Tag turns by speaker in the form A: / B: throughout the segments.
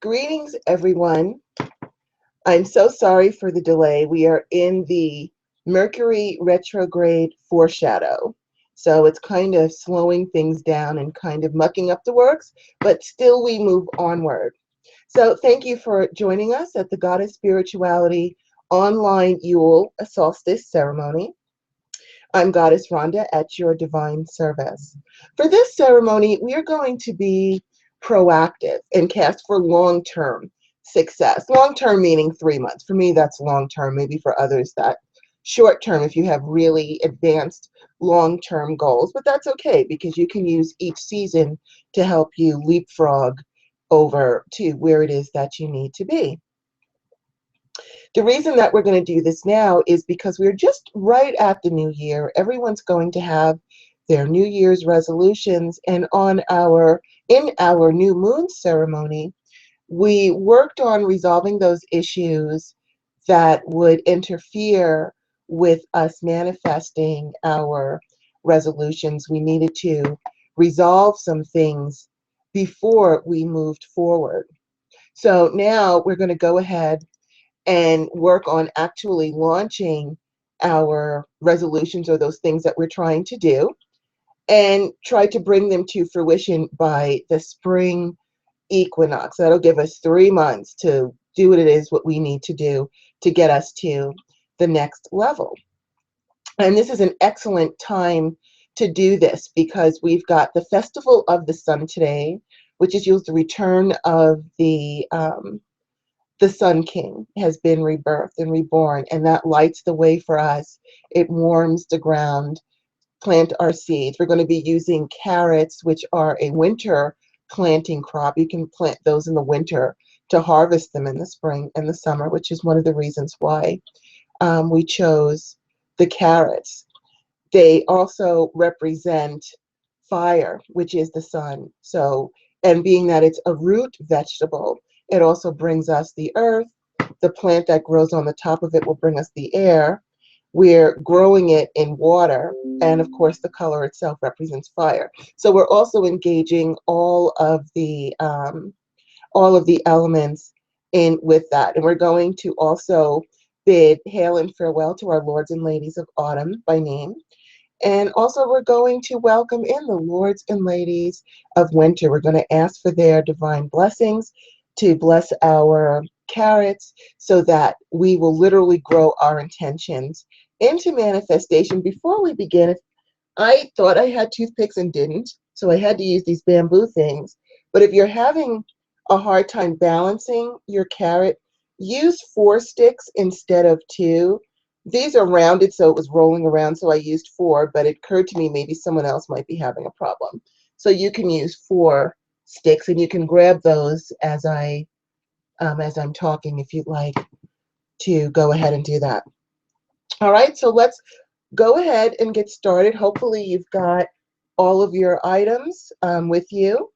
A: Greetings, everyone. I'm so sorry for the delay. We are in the Mercury retrograde foreshadow. So it's kind of slowing things down and kind of mucking up the works, but still we move onward. So thank you for joining us at the Goddess Spirituality online Yule Solstice ceremony. I'm Goddess Rhonda at your divine service. For this ceremony, we are going to be proactive and cast for long-term success. Long-term meaning 3 months. For me, that's long-term. Maybe for others, that short-term if you have really advanced long-term goals. But that's okay because you can use each season to help you leapfrog over to where it is that you need to be. The reason that we're going to do this now is because we're just right at the new year. Everyone's going to have their New Year's resolutions, and in our new moon ceremony, we worked on resolving those issues that would interfere with us manifesting our resolutions. We needed to resolve some things before we moved forward. So now we're going to go ahead and work on actually launching our resolutions or those things that we're trying to do and try to bring them to fruition by the spring equinox. That'll give us 3 months to do what we need to do to get us to the next level. And this is an excellent time to do this because we've got the Festival of the Sun today, which is the return of the Sun King has been rebirthed and reborn, and that lights the way for us. It warms the ground, plant our seeds. We're going to be using carrots, which are a winter planting crop. You can plant those in the winter to harvest them in the spring and the summer, which is one of the reasons why we chose the carrots. They also represent fire, which is the sun. So, and being that it's a root vegetable, it also brings us the earth. The plant that grows on the top of it will bring us the air. We're growing it in water, and of course the color itself represents fire. So we're also engaging all of the elements in with that. And we're going to also bid hail and farewell to our lords and ladies of autumn by name. And also we're going to welcome in the lords and ladies of winter. We're going to ask for their divine blessings to bless our carrots so that we will literally grow our intentions into manifestation. Before we begin, I thought I had toothpicks and didn't, so I had to use these bamboo things. But if you're having a hard time balancing your carrot, use 4 sticks instead of 2. These are rounded, so it was rolling around, so I used 4, but it occurred to me maybe someone else might be having a problem. So you can use 4 sticks, and you can grab those as I'm talking if you'd like to go ahead and do that. All right, so let's go ahead and get started. Hopefully you've got all of your items with you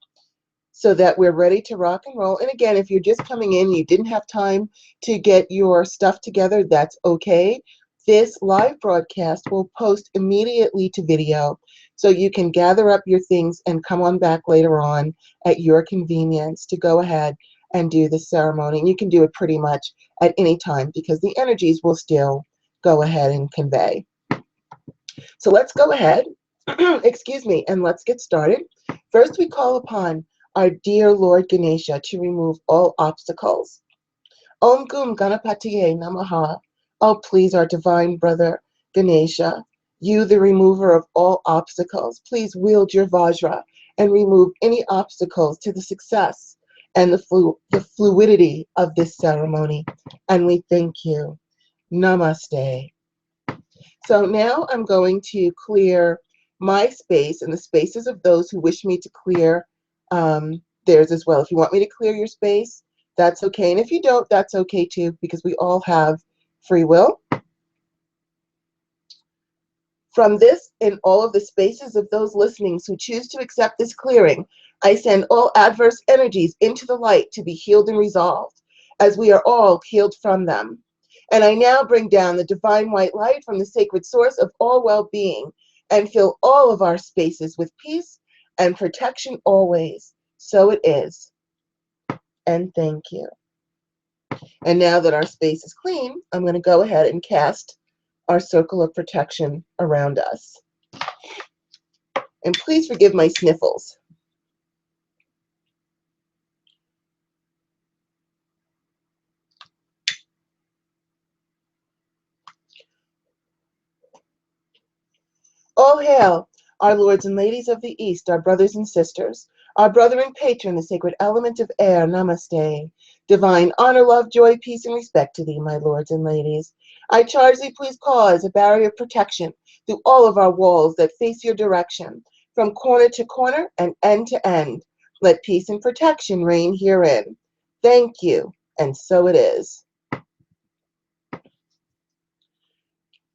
A: so that we're ready to rock and roll. And again, if you're just coming in, you didn't have time to get your stuff together, that's okay. This live broadcast will post immediately to video, so you can gather up your things and come on back later on at your convenience to go ahead and do the ceremony. And you can do it pretty much at any time because the energies will still go ahead and convey. So let's go ahead, excuse me, and let's get started. First, we call upon our dear Lord Ganesha to remove all obstacles. Om Gum Ganapatiye Namaha. Oh, please, our divine brother Ganesha, you, the remover of all obstacles, please wield your Vajra and remove any obstacles to the success and the fluidity of this ceremony. And we thank you. Namaste. So now I'm going to clear my space and the spaces of those who wish me to clear theirs as well. If you want me to clear your space, that's okay. And if you don't, that's okay too, because we all have free will. From this and all of the spaces of those listening who choose to accept this clearing, I send all adverse energies into the light to be healed and resolved, as we are all healed from them. And I now bring down the divine white light from the sacred source of all well-being and fill all of our spaces with peace and protection always. So it is. and thank you. And now that our space is clean, I'm going to go ahead and cast our circle of protection around us. And please forgive my sniffles. All hail, our lords and ladies of the East, our brothers and sisters, our brother and patron, the sacred element of air, namaste. Divine honor, love, joy, peace, and respect to thee, my lords and ladies. I charge thee, please cause a barrier of protection through all of our walls that face your direction, from corner to corner and end to end. Let peace and protection reign herein. Thank you, and so it is.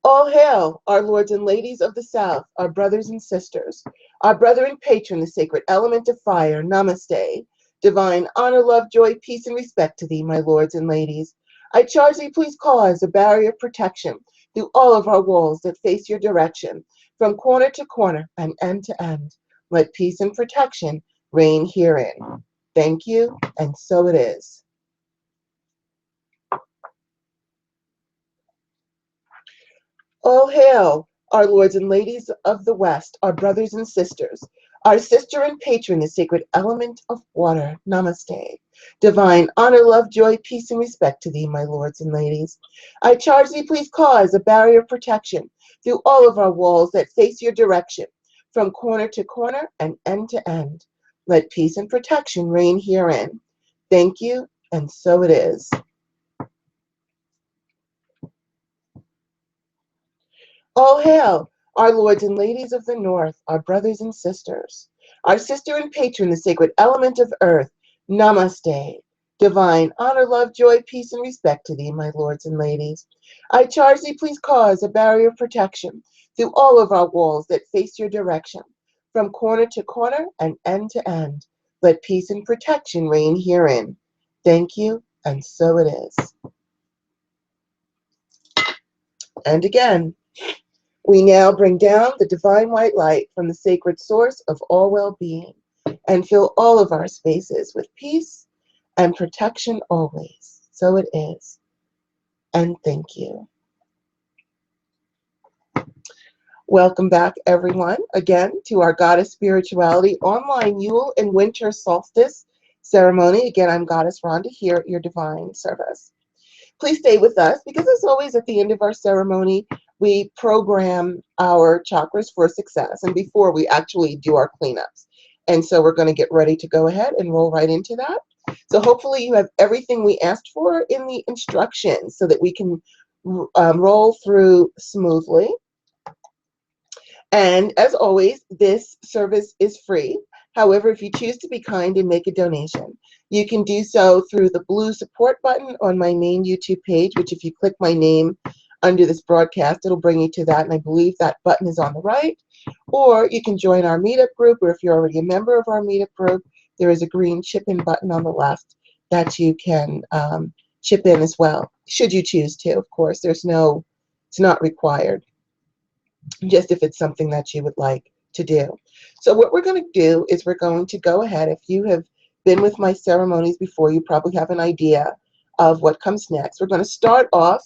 A: All hail, our lords and ladies of the South, our brothers and sisters, our brother and patron, the sacred element of fire, namaste. Divine honor, love, joy, peace, and respect to thee, my lords and ladies. I charge thee, please cause a barrier of protection through all of our walls that face your direction, from corner to corner and end to end. Let peace and protection reign herein. Thank you, and so it is. All hail, our lords and ladies of the West, our brothers and sisters, our sister and patron, the sacred element of water, namaste. Divine honor, love, joy, peace, and respect to thee, my lords and ladies. I charge thee, please cause a barrier of protection through all of our walls that face your direction, from corner to corner and end to end. Let peace and protection reign herein. Thank you, and so it is. All hail, our lords and ladies of the North, our brothers and sisters, our sister and patron, the sacred element of earth, namaste. Divine honor, love, joy, peace, and respect to thee, my lords and ladies. I charge thee, please cause a barrier of protection through all of our walls that face your direction, from corner to corner and end to end. Let peace and protection reign herein. Thank you, and so it is. And again, we now bring down the divine white light from the sacred source of all well-being and fill all of our spaces with peace and protection always. So it is. And thank you. Welcome back, everyone, again to our Goddess Spirituality online Yule and Winter Solstice ceremony. Again, I'm Goddess Rhonda here at your divine service. Please stay with us because, as always, at the end of our ceremony, we program our chakras for success and before we actually do our cleanups. And so we're going to get ready to go ahead and roll right into that. So hopefully you have everything we asked for in the instructions so that we can roll through smoothly. And as always, this service is free. However, if you choose to be kind and make a donation, you can do so through the blue support button on my main YouTube page, which if you click my name under this broadcast, it'll bring you to that. And I believe that button is on the right. Or you can join our meetup group, or if you're already a member of our meetup group, there is a green chip in button on the left that you can chip in as well, should you choose to, of course. It's not required, just if it's something that you would like to do. So what we're going to do is we're going to go ahead. If you have been with my ceremonies before, you probably have an idea of what comes next. We're going to start off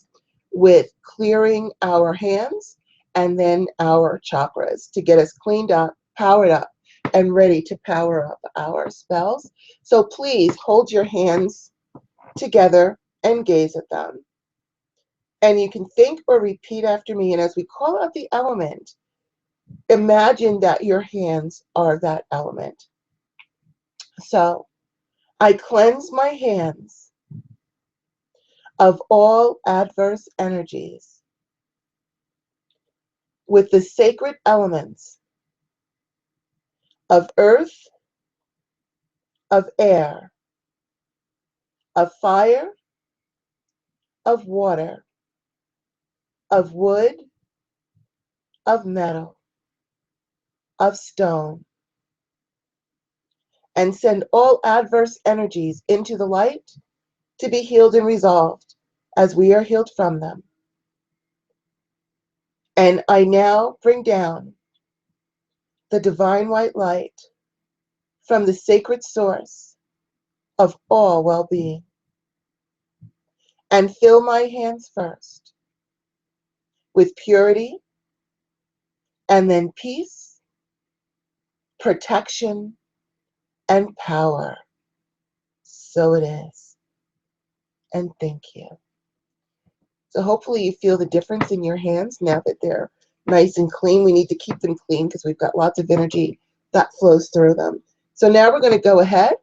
A: with clearing our hands and then our chakras to get us cleaned up, powered up, and ready to power up our spells. So please hold your hands together and gaze at them. And you can think or repeat after me. And as we call out the element, imagine that your hands are that element. So, I cleanse my hands of all adverse energies with the sacred elements of earth, of air, of fire, of water, of wood, of metal, of stone, and send all adverse energies into the light to be healed and resolved as we are healed from them. And I now bring down the divine white light from the sacred source of all well-being. And fill my hands first with purity, and then peace, protection, and power. So it is. And thank you. So hopefully you feel the difference in your hands now that they're nice and clean. We need to keep them clean because we've got lots of energy that flows through them. So now we're going to go ahead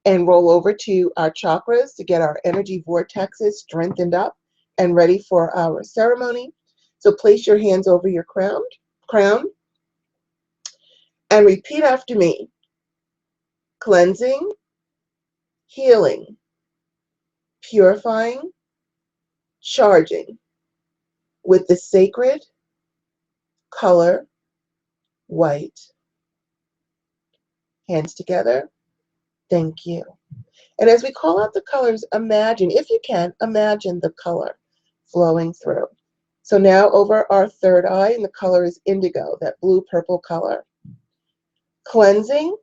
A: and roll over to our chakras to get our energy vortexes strengthened up and ready for our ceremony. So place your hands over your crown and repeat after me. Cleansing, healing, purifying, charging with the sacred color white. Hands together. Thank you. And as we call out the colors, imagine, if you can, imagine the color flowing through. So now over our third eye, and the color is indigo, that blue-purple color. Cleansing,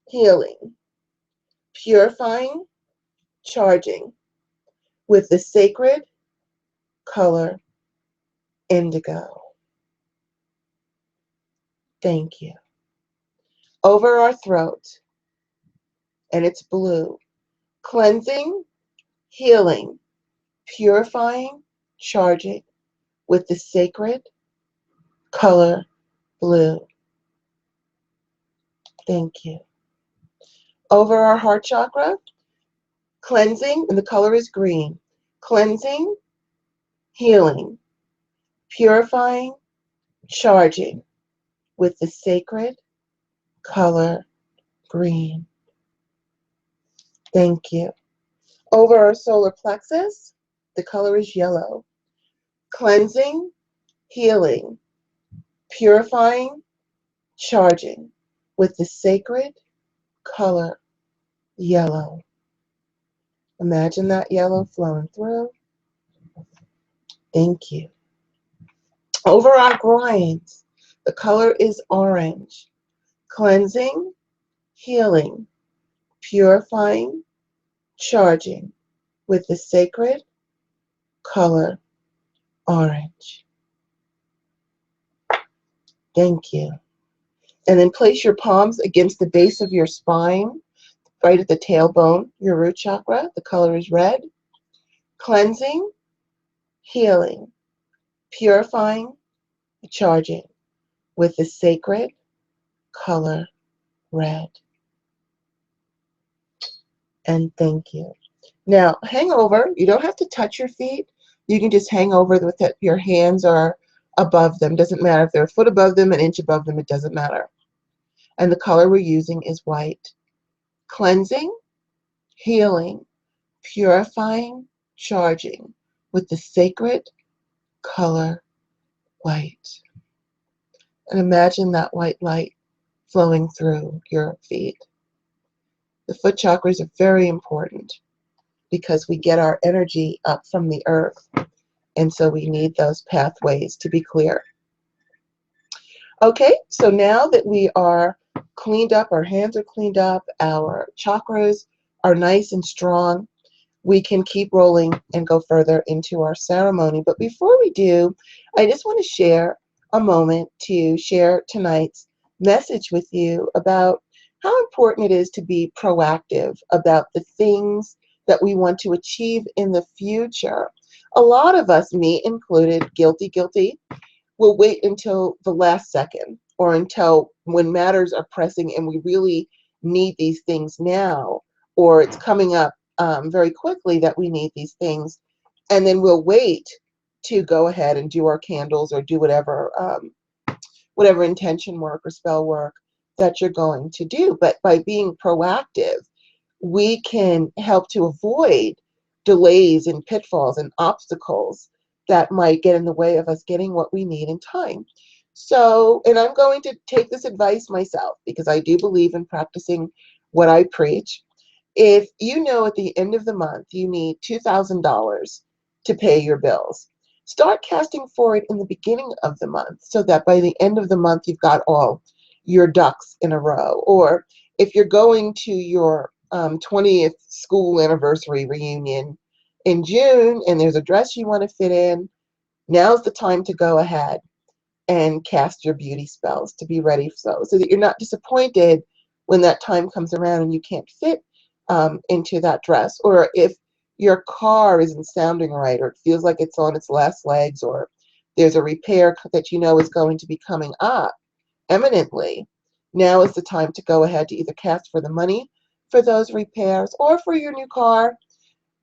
A: healing, purifying, charging with the sacred color indigo. Thank you. Over our throat, and it's blue. Cleansing, healing, purifying, charging with the sacred color blue. Thank you. Over our heart chakra, cleansing, and the color is green. Cleansing, healing, purifying, charging with the sacred color green. Thank you. Over our solar plexus, the color is yellow. Cleansing, healing, purifying, charging with the sacred color yellow. Imagine that yellow flowing through. Thank you. Over our groins, the color is orange. Cleansing, healing, purifying, charging with the sacred color orange. Thank you. And then place your palms against the base of your spine, right at the tailbone, your root chakra. The color is red. Cleansing, healing, purifying, charging with the sacred color red. And thank you. Now, hang over. You don't have to touch your feet. You can just hang over with it. Your hands are above them. Doesn't matter if they're a foot above them, an inch above them. It doesn't matter. And the color we're using is white. Cleansing, healing, purifying, charging with the sacred color white. And imagine that white light flowing through your feet. The foot chakras are very important because we get our energy up from the earth. And so we need those pathways to be clear. Okay, so now that we are cleaned up, our hands are cleaned up, our chakras are nice and strong, we can keep rolling and go further into our ceremony. But before we do, I just want to share a moment to share tonight's message with you about how important it is to be proactive about the things that we want to achieve in the future. A lot of us, me included, guilty, will wait until the last second or until when matters are pressing and we really need these things now, or it's coming up very quickly that we need these things, and then we'll wait to go ahead and do our candles or do whatever intention work or spell work that you're going to do. But by being proactive, we can help to avoid delays and pitfalls and obstacles that might get in the way of us getting what we need in time. So, and I'm going to take this advice myself because I do believe in practicing what I preach. If you know at the end of the month you need $2,000 to pay your bills, start casting for it in the beginning of the month so that by the end of the month you've got all your ducks in a row. Or if you're going to your 20th school anniversary reunion in June, and there's a dress you want to fit in, now's the time to go ahead and cast your beauty spells to be ready so that you're not disappointed when that time comes around and you can't fit into that dress, or if your car isn't sounding right, or it feels like it's on its last legs, or there's a repair that you know is going to be coming up imminently. Now is the time to go ahead to either cast for the money for those repairs or for your new car.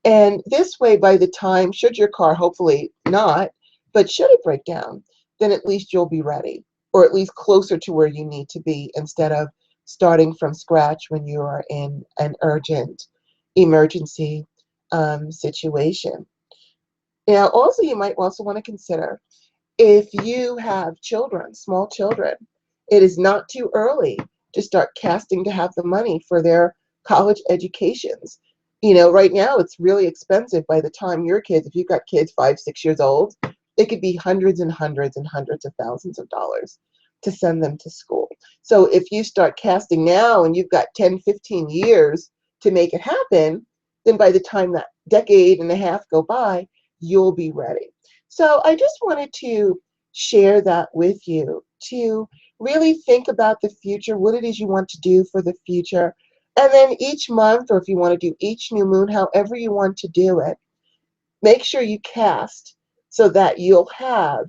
A: And this way, by the time, should your car, hopefully not, but should it break down, then at least you'll be ready, or at least closer to where you need to be, instead of starting from scratch when you are in an urgent emergency situation. Now, also, you might also want to consider, if you have children, small children, it is not too early to start casting to have the money for their college educations. You know, right now it's really expensive. By the time your kids, if you've got kids 5, 6 years old, it could be hundreds and hundreds and hundreds of thousands of dollars to send them to school. So if you start casting now and you've got 10, 15 years to make it happen, then by the time that decade and a half go by, you'll be ready. So I just wanted to share that with you, to really think about the future, what it is you want to do for the future. And then each month, or if you want to do each new moon, however you want to do it, make sure you cast so that you'll have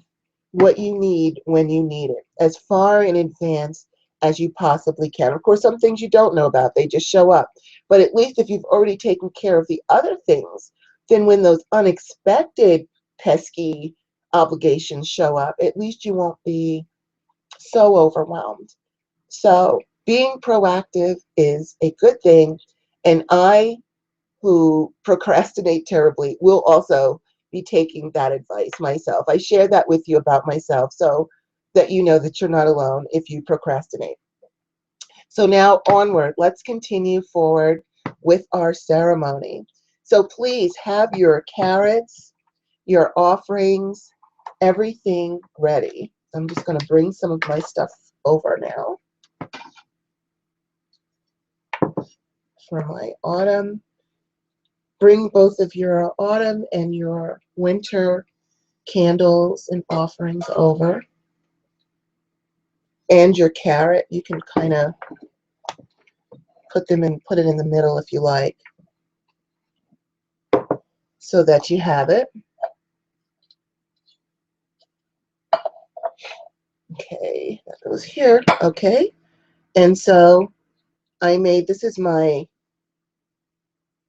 A: what you need when you need it, as far in advance as you possibly can. Of course, some things you don't know about, they just show up. But at least if you've already taken care of the other things, then when those unexpected pesky obligations show up, at least you won't be so overwhelmed. So being proactive is a good thing. And I, who procrastinate terribly, will also be taking that advice myself. I share that with you about myself so that you know that you're not alone if you procrastinate. So now onward, let's continue forward with our ceremony. So please have your carrots, your offerings, everything ready. I'm just going to bring some of my stuff over now for my autumn. Bring both of your autumn and your winter candles and offerings over. And your carrot, you can kind of put it in the middle if you like, so that you have it. Okay, that goes here. Okay, and so I made, this is my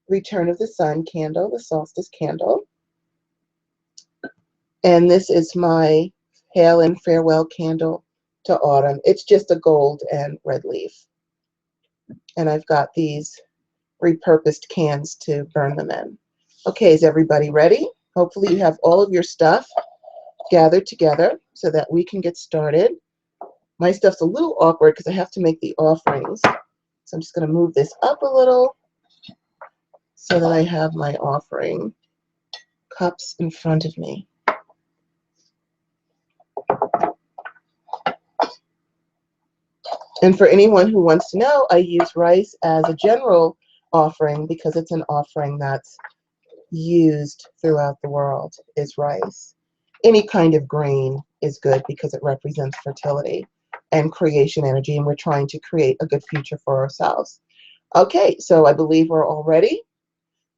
A: Return of the Sun candle, the Solstice candle. And this is my Hail and Farewell candle to autumn. It's just a gold and red leaf. And I've got these repurposed cans to burn them in. Okay, is everybody ready? Hopefully you have all of your stuff gathered together so that we can get started. My stuff's a little awkward because I have to make the offerings. So I'm just going to move this up a little so that I have my offering cups in front of me. And for anyone who wants to know, I use rice as a general offering because it's an offering that's used throughout the world, is rice. Any kind of grain is good because it represents fertility and creation energy, and we're trying to create a good future for ourselves. Okay, so I believe we're all ready.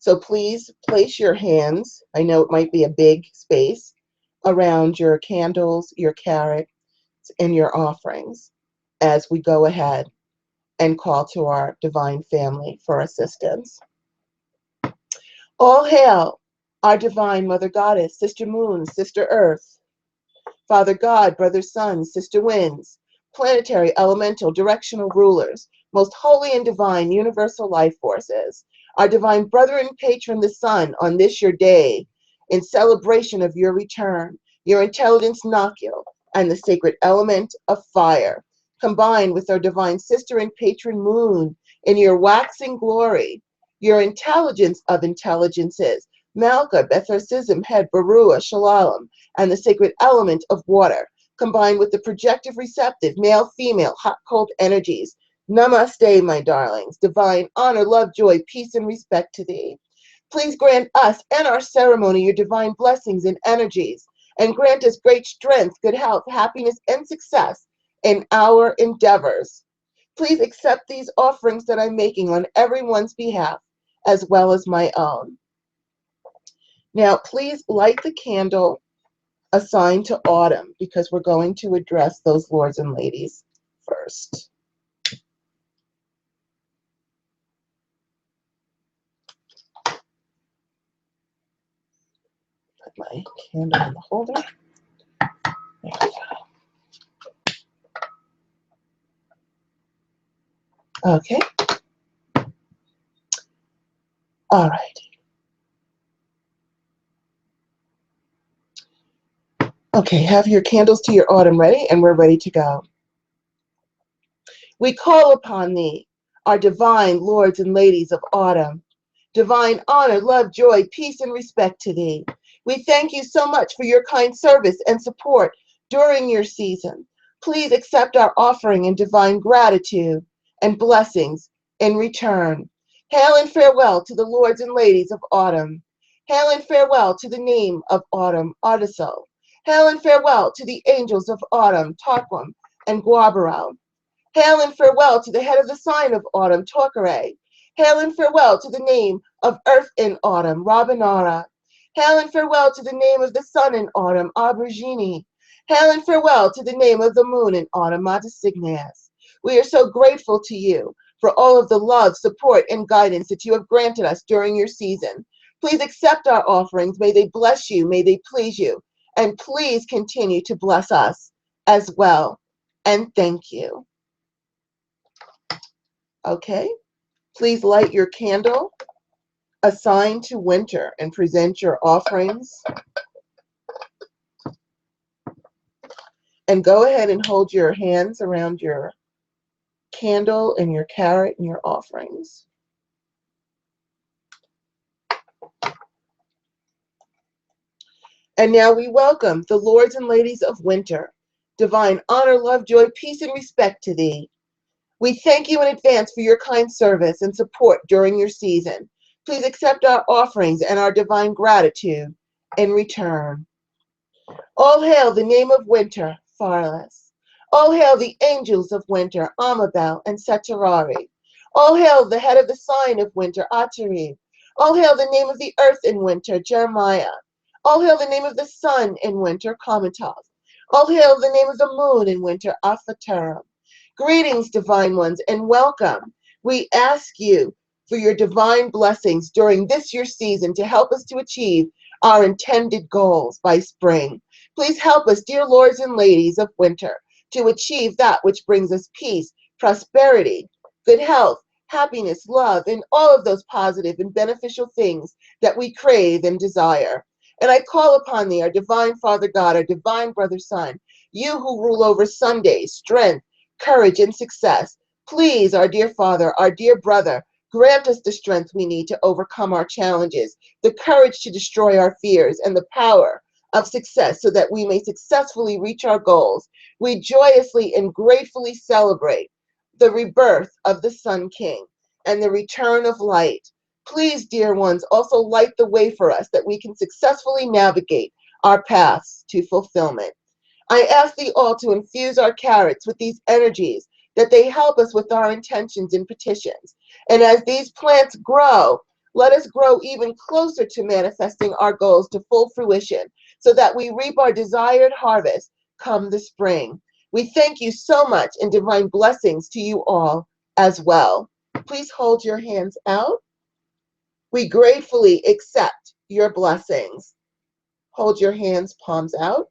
A: So please place your hands, I know it might be a big space, around your candles, your carrots, and your offerings as we go ahead and call to our divine family for assistance. All hail our divine Mother Goddess, Sister Moon, Sister Earth, Father God, Brother Sun, Sister Winds, planetary, elemental, directional rulers, most holy and divine universal life forces, our divine brother and patron, the sun, on this your day, in celebration of your return, your intelligence nocule, and the sacred element of fire, combined with our divine sister and patron moon, in your waxing glory, your intelligence of intelligences, Malka, Betharsism, Head, Barua, Shalom, and the sacred element of water, combined with the projective receptive, male, female, hot, cold energies, Namaste, my darlings. Divine honor, love, joy, peace, and respect to thee. Please grant us and our ceremony your divine blessings and energies, and grant us great strength, good health, happiness, and success in our endeavors. Please accept these offerings that I'm making on everyone's behalf, as well as my own. Now, please light the candle assigned to autumn, because we're going to address those lords and ladies first. Put my candle in the holder. There we go. Okay. All right. Okay, have your candles to your autumn ready, and we're ready to go. We call upon thee, our divine lords and ladies of autumn. Divine honor, love, joy, peace, and respect to thee. We thank you so much for your kind service and support during your season. Please accept our offering in divine gratitude and blessings in return. Hail and farewell to the lords and ladies of autumn. Hail and farewell to the name of autumn, Artiso. Hail and farewell to the angels of autumn, Tarquin and Guabarel. Hail and farewell to the head of the sign of autumn, Torquere. Hail and farewell to the name of earth in autumn, Rabinara. Hail and farewell to the name of the sun in autumn, Abergini. Hail and farewell to the name of the moon in autumn, Matasignas. We are so grateful to you for all of the love, support, and guidance that you have granted us during your season. Please accept our offerings. May they bless you. May they please you. And please continue to bless us as well. And thank you. Okay, please light your candle assigned to winter and present your offerings. And go ahead and hold your hands around your candle and your carrot and your offerings. And now we welcome the lords and ladies of winter. Divine honor, love, joy, peace, and respect to thee. We thank you in advance for your kind service and support during your season. Please accept our offerings and our divine gratitude in return. All hail the name of winter, Farless. All hail the angels of winter, Amabel and Setarari. All hail the head of the sign of winter, Atarib. All hail the name of the earth in winter, Jeremiah. All hail the name of the sun in winter, Komatov. All hail the name of the moon in winter, Aphaterum. Greetings, divine ones, and welcome. We ask you for your divine blessings during this year's season to help us to achieve our intended goals by spring. Please help us, dear lords and ladies of winter, to achieve that which brings us peace, prosperity, good health, happiness, love, and all of those positive and beneficial things that we crave and desire. And I call upon thee, our divine Father God, our divine brother Son, you who rule over Sundays, strength, courage, and success. Please, our dear Father, our dear brother, grant us the strength we need to overcome our challenges, the courage to destroy our fears, and the power of success so that we may successfully reach our goals. We joyously and gratefully celebrate the rebirth of the Sun King and the return of light. Please, dear ones, also light the way for us that we can successfully navigate our paths to fulfillment. I ask thee all to infuse our carrots with these energies, that they help us with our intentions and petitions. And as these plants grow, let us grow even closer to manifesting our goals to full fruition, so that we reap our desired harvest come the spring. We thank you so much, and divine blessings to you all as well. Please hold your hands out. We gratefully accept your blessings. Hold your hands, palms out.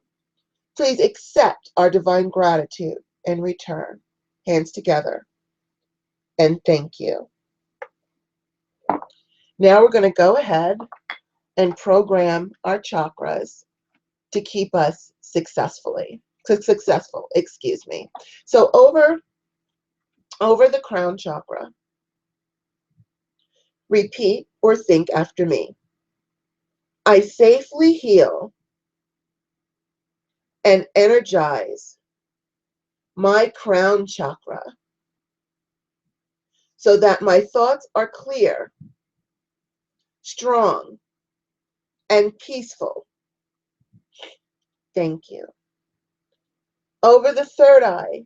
A: Please accept our divine gratitude in return. Hands together. And thank you. Now we're going to go ahead and program our chakras to keep us successful, excuse me. So over the crown chakra, repeat or think after me. I safely heal and energize my crown chakra so that my thoughts are clear, strong, and peaceful. Thank you. Over the third eye,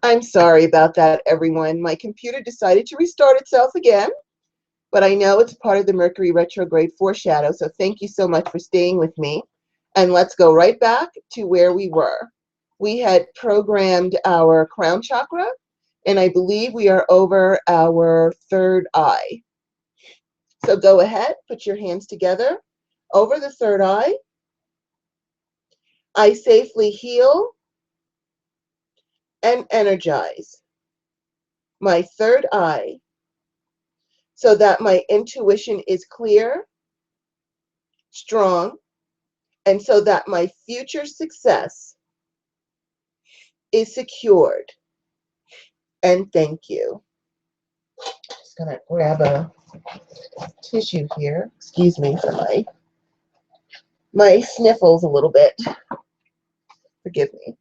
A: I'm sorry about that, everyone. My computer decided to restart itself again, but I know it's part of the Mercury retrograde foreshadow, so thank you so much for staying with me. And let's go right back to where we were. We had programmed our crown chakra, and I believe we are over our third eye. So go ahead, put your hands together over the third eye. I safely heal and energize my third eye so that my intuition is clear, strong, and so that my future success is secured. And thank you. Just gonna grab a tissue here. Excuse me for my sniffles a little bit. Forgive me.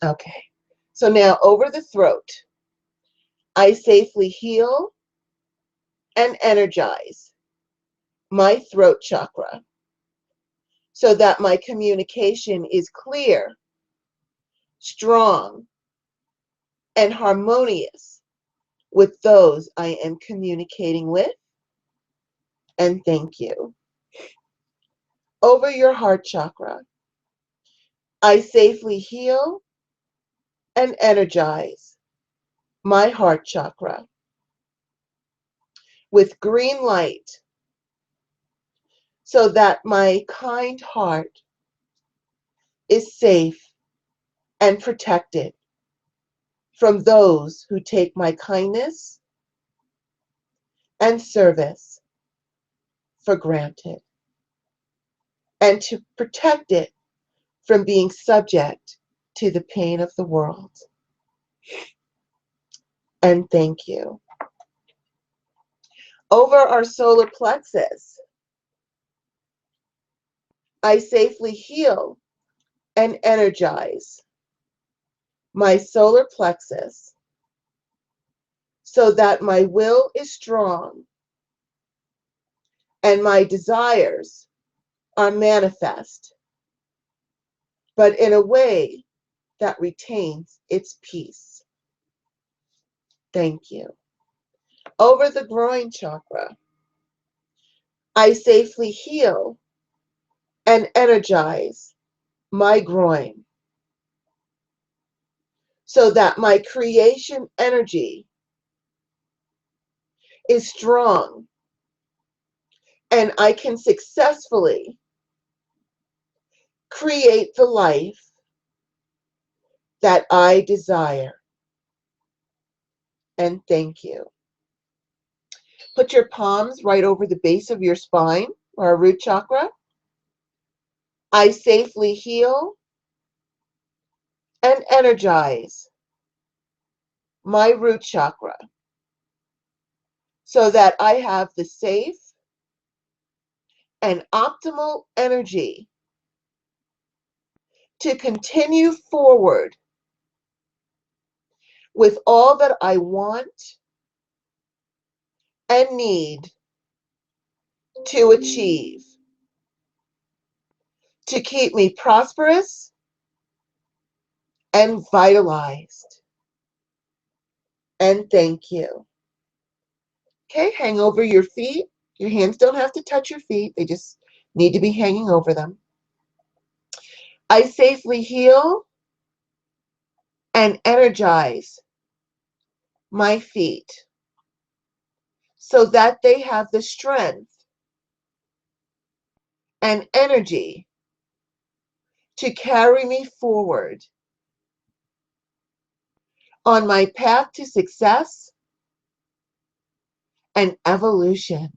A: Okay. So now over the throat, I safely heal and energize my throat chakra so that my communication is clear, strong, and harmonious with those I am communicating with. And thank you. Over your heart chakra, I safely heal and energize my heart chakra with green light so that my kind heart is safe and protected from those who take my kindness and service for granted, and to protect it from being subject to the pain of the world. And thank you. Over our solar plexus, I safely heal and energize my solar plexus so that my will is strong and my desires are manifest, but in a way that retains its peace. Thank you. Over the groin chakra, I safely heal and energize my groin so that my creation energy is strong and I can successfully create the life that I desire. And thank you. Put your palms right over the base of your spine or our root chakra. I safely heal and energize my root chakra so that I have the safe and optimal energy to continue forward with all that I want and need to achieve, to keep me prosperous and vitalized. And thank you. Okay, hang over your feet. Your hands don't have to touch your feet. They just need to be hanging over them. I safely heal and energize my feet so that they have the strength and energy to carry me forward on my path to success and evolution.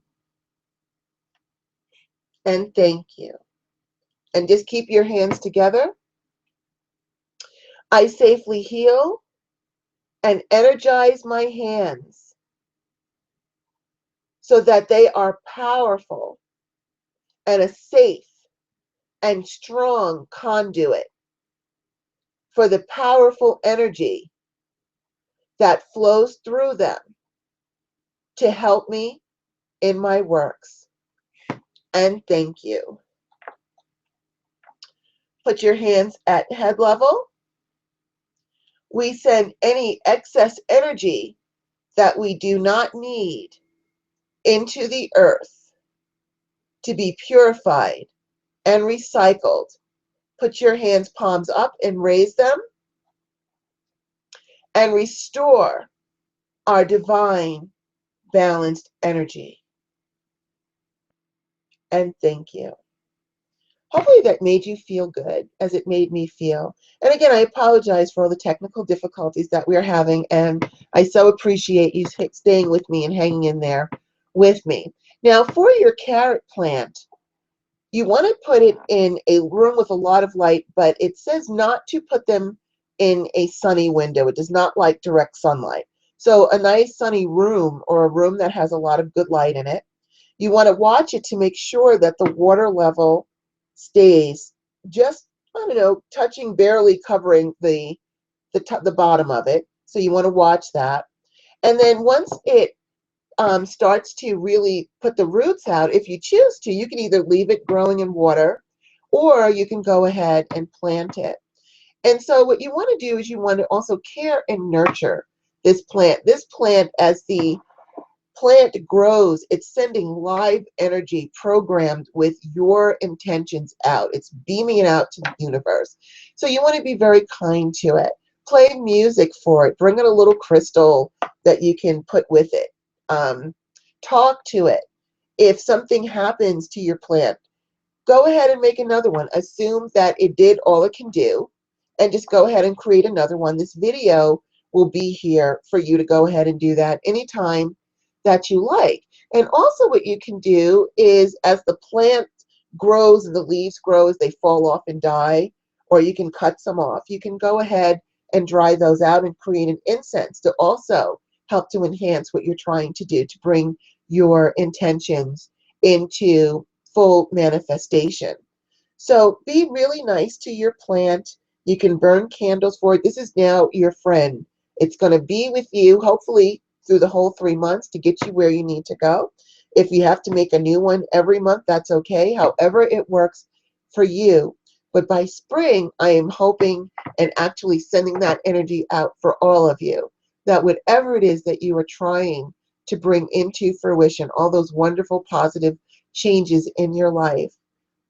A: And thank you. And just keep your hands together. I safely heal and energize my hands so that they are powerful and a safe and strong conduit for the powerful energy that flows through them to help me in my works. And thank you. Put your hands at head level. We send any excess energy that we do not need into the earth to be purified and recycled. Put your hands palms up and raise them and restore our divine balanced energy. And thank you. Hopefully that made you feel good as it made me feel. And again, I apologize for all the technical difficulties that we're having, and I so appreciate you staying with me and hanging in there with me. Now, for your carrot plant, you want to put it in a room with a lot of light, but it says not to put them in a sunny window. It does not like direct sunlight. So a nice sunny room, or a room that has a lot of good light in it. You want to watch it to make sure that the water level stays just, I don't know, touching, barely covering the bottom of it. So you want to watch that. And then once it starts to really put the roots out, if you choose to, you can either leave it growing in water, or you can go ahead and plant it. And so what you want to do is you want to also care and nurture this plant. This plant, as the plant grows, it's sending live energy programmed with your intentions out. It's beaming it out to the universe. So you want to be very kind to it. Play music for it. Bring it a little crystal that you can put with it. Talk to it. If something happens to your plant, go ahead and make another one. Assume that it did all it can do, and just go ahead and create another one. This video will be here for you to go ahead and do that anytime that you like. And also what you can do is, as the plant grows and the leaves grow, as they fall off and die, or you can cut some off, you can go ahead and dry those out and create an incense to also help to enhance what you're trying to do, to bring your intentions into full manifestation. So be really nice to your plant. You can burn candles for it. This is now your friend. It's going to be with you, hopefully, through the whole 3 months to get you where you need to go. If you have to make a new one every month, that's okay. However it works for you. But by spring, I am hoping and actually sending that energy out for all of you, that whatever it is that you are trying to bring into fruition, all those wonderful positive changes in your life,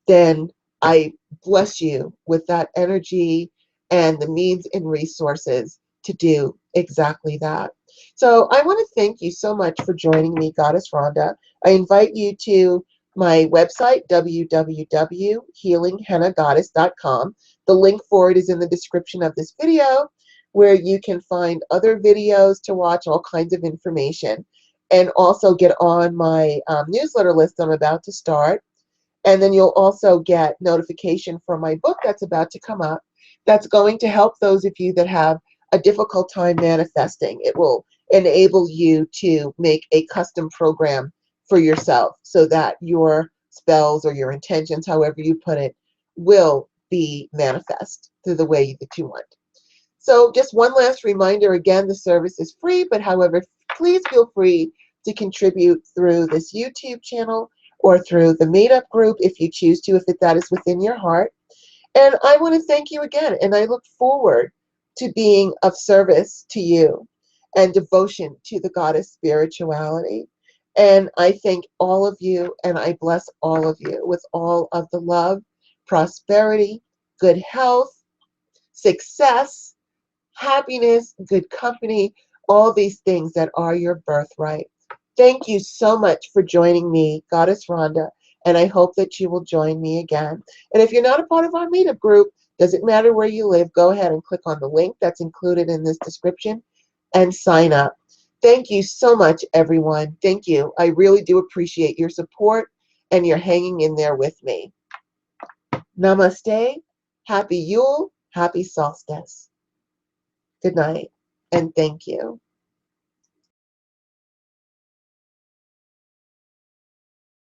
A: then I bless you with that energy and the means and resources to do exactly that. So I want to thank you so much for joining me, Goddess Rhonda. I invite you to my website, www.healinghennagoddess.com. The link for it is in the description of this video, where you can find other videos to watch, all kinds of information, and also get on my newsletter list I'm about to start. And then you'll also get notification for my book that's about to come up, that's going to help those of you that have a difficult time manifesting. It will enable you to make a custom program for yourself so that your spells or your intentions, however you put it, will be manifest through the way that you want. So just one last reminder, again, the service is free, but however, please feel free to contribute through this YouTube channel or through the Meetup group if you choose to, if that is within your heart. And I want to thank you again, and I look forward to being of service to you and devotion to the goddess spirituality. And I thank all of you, and I bless all of you with all of the love, prosperity, good health, success, happiness, good company, all these things that are your birthright. Thank you so much for joining me, Goddess Rhonda, and I hope that you will join me again. And if you're not a part of our meetup group, doesn't matter where you live, go ahead and click on the link that's included in this description and sign up. Thank you so much, everyone. Thank you. I really do appreciate your support and your hanging in there with me. Namaste. Happy Yule. Happy Solstice. Good night, and thank you.